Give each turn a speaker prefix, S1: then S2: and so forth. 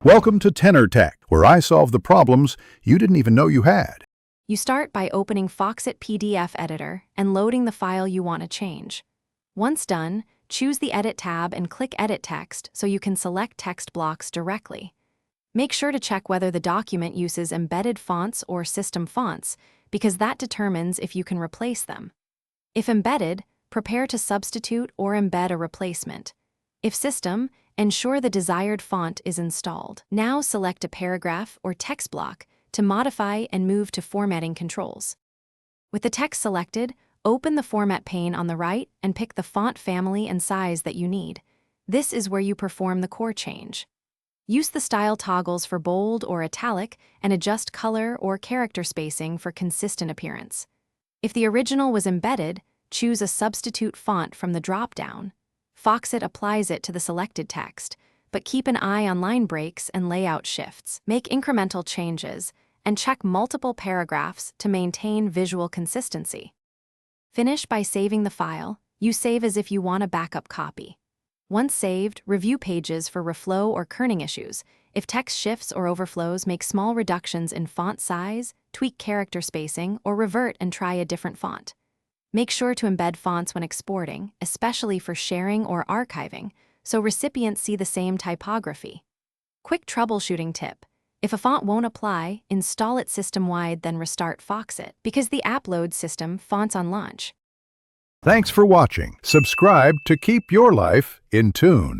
S1: Welcome to Tenor Tech, where I solve the problems you didn't even know you had.
S2: You start by opening Foxit PDF Editor and loading the file you want to change. Once done, choose the Edit tab and click Edit Text so you can select text blocks directly. Make sure to check whether the document uses embedded fonts or system fonts, because that determines if you can replace them. If embedded, prepare to substitute or embed a replacement. If system, ensure the desired font is installed. Now select a paragraph or text block to modify and move to formatting controls. With the text selected, open the Format pane on the right and pick the font family and size that you need. This is where you perform the core change. Use the style toggles for bold or italic and adjust color or character spacing for consistent appearance. If the original was embedded, choose a substitute font from the drop-down. Foxit applies it to the selected text, but keep an eye on line breaks and layout shifts. Make incremental changes and check multiple paragraphs to maintain visual consistency. Finish by saving the file. You save as if you want a backup copy. Once saved, review pages for reflow or kerning issues. If text shifts or overflows, make small reductions in font size, tweak character spacing, or revert and try a different font. Make sure to embed fonts when exporting, especially for sharing or archiving, so recipients see the same typography. Quick troubleshooting tip. If a font won't apply, install it system-wide, then restart Foxit, because the app loads system fonts on launch.
S1: Thanks for watching. Subscribe to keep your life in tune.